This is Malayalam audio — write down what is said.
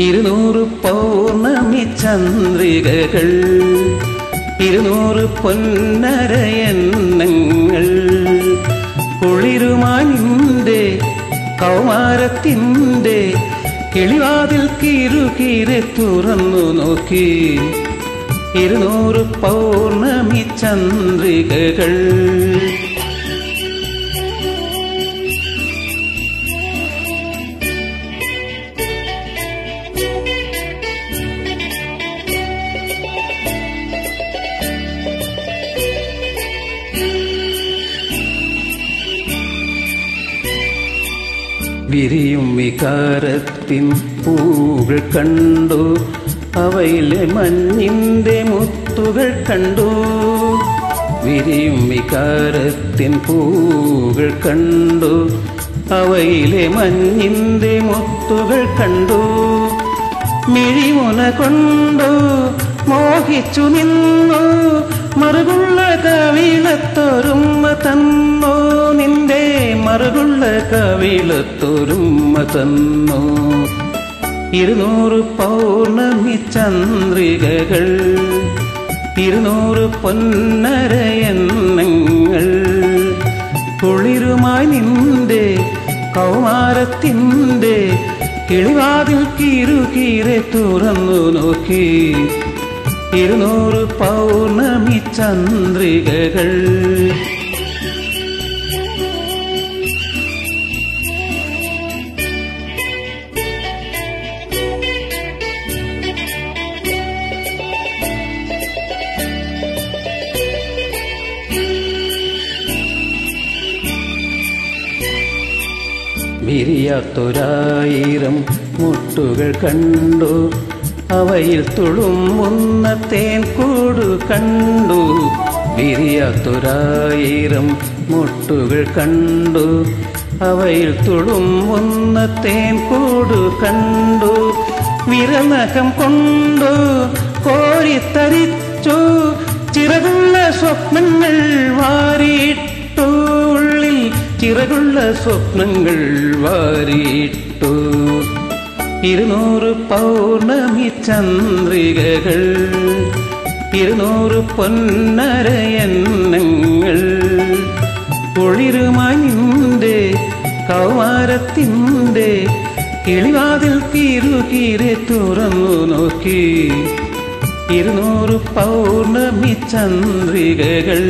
200 പൗർണമി ചന്ദ്രികകൾ 200 പൊന്നരയന്നങ്ങൾ കുളിരുമാനിന്റെ കൗമാരത്തിൻ്റെ കിളിവാതിൽ കിരുകിരെ തുറന്നു നോക്കി 200 പൗർണമി ചന്ദ്രികകൾ വിരിയും വികാരത്തിൻ പൂകൾ കണ്ടു അവയിലെ മഞ്ഞിൻ്റെ മുത്തുകൾ കണ്ടു വിരിയും വികാരത്തിൻ പൂകൾ കണ്ടു അവയിലെ മഞ്ഞിൻ്റെ മുത്തുകൾ കണ്ടു മിഴിമുന കൊണ്ടു മോഹിച്ചു നിന്നു മറുകുള്ള കവിളത്തൊരുമ്മ തന്നോ നിന്റെ മറുകുള്ള കവിളത്തൊരുമ്മ തന്നോ 200 പൗർണമി ചന്ദ്രികകൾ 200 പൊന്നരയന്നങ്ങൾ കുളിരുമായി നിന്റെ കൗമാരത്തിൻ്റെ കിളിവാതിൽ കിരുകിരെ തുറന്നു നോക്കി 200 പൗർണമി ചന്ദ്രികകൾ വിരിയാത്തൊരായിരം മുട്ടുകൾ കണ്ടു അവയിൽ തുളുമ്പുന്ന തേൻകൂട് കണ്ടു വിരിയാത്തൊരായിരം മുട്ടുകൾ കണ്ടു അവയിൽ തുളുമ്പുന്ന തേൻകൂട് കണ്ടു വിരനഖം കൊണ്ടു കോരിത്തരിച്ചു ചിറകുള്ള സ്വപ്നങ്ങൾ വാരിയിട്ടു ഉള്ളിൽ ചിറകുള്ള സ്വപ്നങ്ങൾ വാരിയിട്ടു 200 പൗർണമി ചന്ദ്രികകൾ 200 പൊന്നരയന്നങ്ങൾ കുളിരുമാനിന്റെ കൗമാരത്തിൻ്റെ കിളിവാതിൽ കിരുകിരെ തുറന്നു നോക്കി 200 പൗർണമി ചന്ദ്രികകൾ